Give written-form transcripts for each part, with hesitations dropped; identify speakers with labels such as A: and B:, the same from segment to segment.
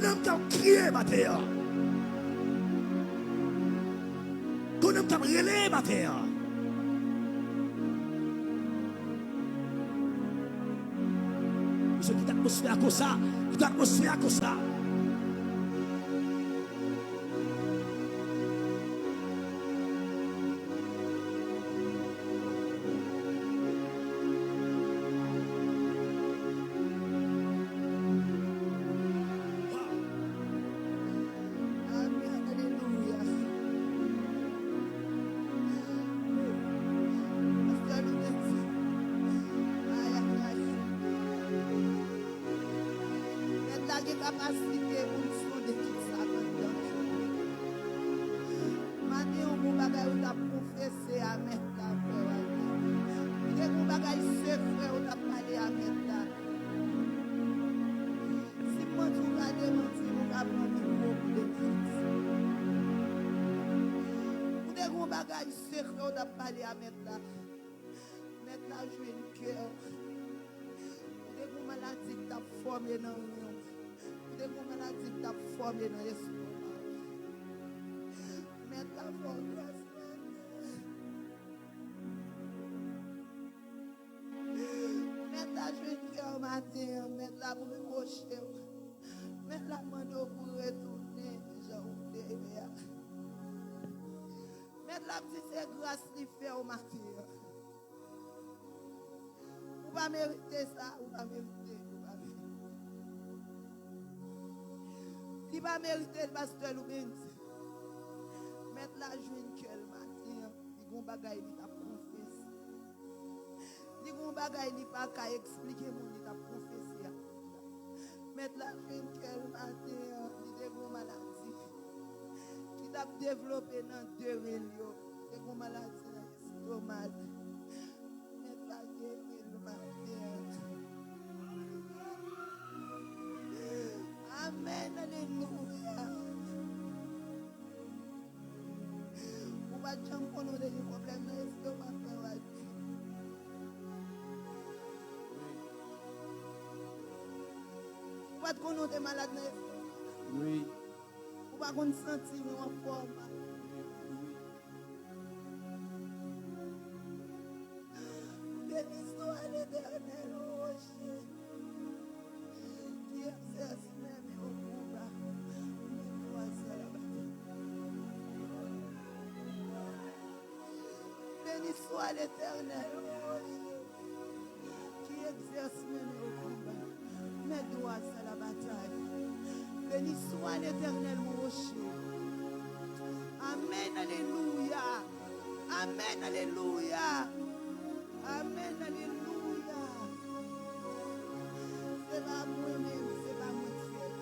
A: homme qui a crié ma terre. Ton homme qui a relé ma terre. Je quitte l'atmosphère comme ça. Quitte l'atmosphère comme ça.
B: Ou pas mériter ça, ou pas mériter. Il va mériter le pasteur Loubens. Mettre la joie qu'elle matin, il y a un bagage qui t'a confessé. Il y a un bagage qui pas qu'à expliquer mon qui t'a confessé. Mettre la joie qu'elle matin, il y a une maladie qui t'a développé dans deux réunions. Il y a une maladie dans l'estomac. Mettre la joie matin. Amen, alléluia. On va jamais connaître des problèmes dans l'estomac. On va connaître des malades dans l'estomac.
C: Oui.
B: On va qu'on sentir en forme. Béni soit l'Éternel, ô rocher, qui exerce même au combat. Béni soit l'Éternel, ô rocher, qui exerce même au combat. Mes doigts à la bataille. Béni soit l'Éternel, mon rocher. Amen, alléluia. Amen, alléluia. Amen, alléluia. C'est pas moi-même, c'est pas moi qui fais.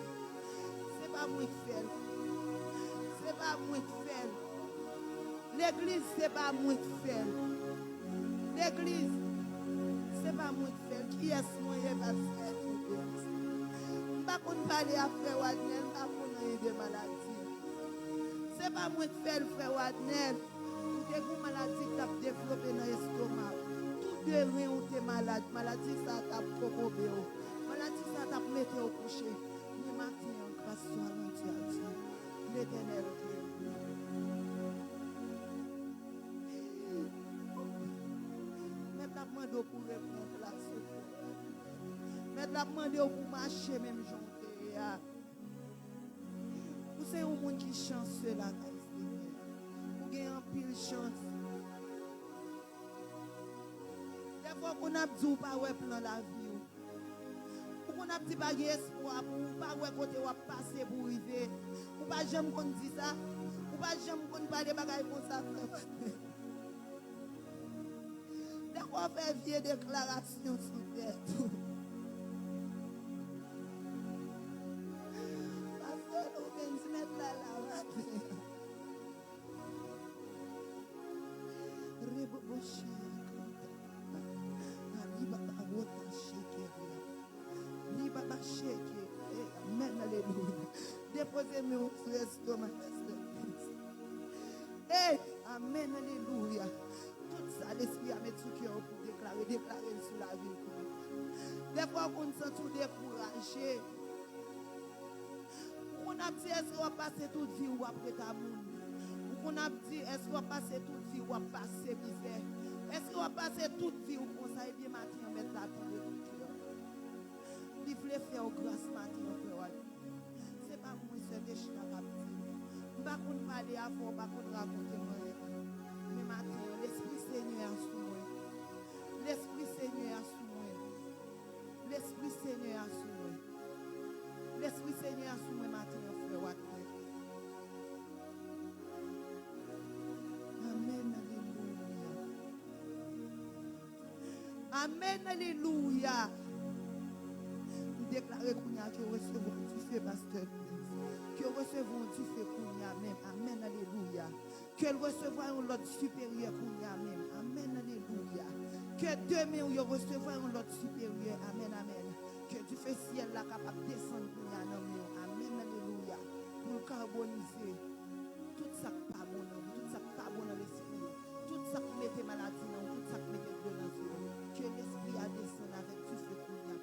B: C'est pas moi qui fais. C'est pas moi qui fais. L'église, c'est pas moi qui fais. L'église, c'est pas moi qui fais. Qui est-ce moi qui va faire tout bien? Pas qu'on parle à frère Wadnel, pas qu'on ait des maladies. C'est pas moi qui fais le frère Wadnel. Ou des gros maladies qui t'a développé dans l'estomac. Tout de rien où tu es malade. Maladie ça t'a proposé. Maladie ça t'a mis au coucher. Mais maintenant, grâce à Dieu, l'Éternel Dieu. Maintenant, demande pour répondre place. Maintenant, demande pour marcher même journée. Vous savez, un monde qui chanceux là, vous avez un pile chance. Des fois qu'on a dit pas ouais plan la vie. Ou qu'on a dit pas espoir pour pas ouais côté ou passer pour arriver. Ou pas jamais qu'on dit ça. Ou pas jamais qu'on parle des bagages comme ça. Des fois on fait vieille déclaration sur terre. Pasteur Loubens mettre là la Amen, alléluia. Déposez-moi sur l'estomac. Hey, amen, alléluia. Tout ça, l'esprit a mis tout cœur pour déclarer sur la vie. Des fois, on se sent tout découragé. a dit, est-ce qu'on va passer toute vie ou après ta moun? Ou qu'on a dit, est-ce qu'on va passer toute vie ou va passer misère? Est-ce qu'on va passer toute vie ou qu'on s'aille bien matin, on met la tente de tout cœur? Il voulait faire grâce matin, frère. C'est pas moi, c'est des chiens qui ont pas qu'on parle avant, pas qu'on raconte moi. Mais matin, l'Esprit Seigneur est sous moi. L'Esprit Seigneur est sous moi. L'Esprit Seigneur est sous moi. L'Esprit Seigneur est sous moi matin, frère. Amen, alléluia. Amen, alléluia. Nous déclarons que nous recevons du feu, pasteur. Que nous recevons du feu pour nous même. Amen, alléluia. Que nous recevons l'autre supérieur pour nous même. Amen, alléluia. Que demain nous recevons l'autre supérieur. Amen, amen. Que du feu ciel là capable de descendre pour nous. Amen, alléluia. Pour carboniser tout ça qui pas bon, tout ça qui pas bon dans l'esprit, tout ça qui met maladie, tout ça qui met violence. Que l'esprit a descendu avec du feu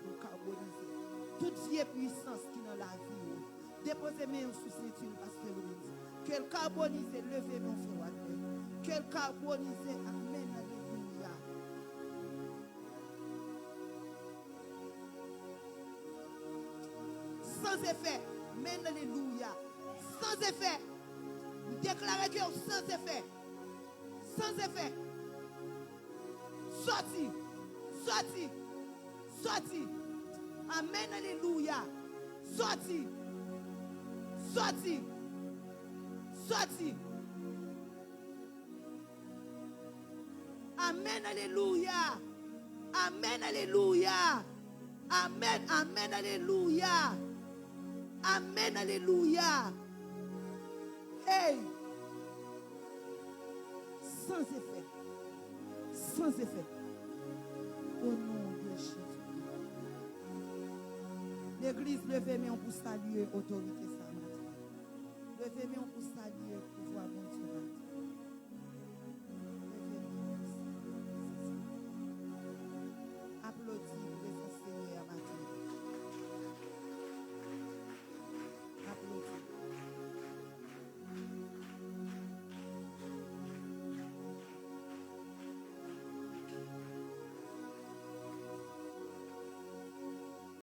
B: pour carboniser toute vieille puissance qui est dans la vie. Déposez mes sous ceinture, pasteur Louise. Qu'elle carbonise, levez mon frère. Qu'elle carbonise, amen, alléluia. Sans effet, amen, alléluia. Sans effet. Déclarez que sans effet. Sans effet. Sorti. Sorti. Sorti. Amen, alléluia. Sorti. Sorti. Sorti. Amen, alléluia. Amen, alléluia. Amen, amen, alléluia. Amen, alléluia. Hey. Sans effet. Sans effet. Au nom de Jésus. L'église, levez-moi pour saluer l'autorité. Levez-moi pour saluer le pouvoir de Dieu.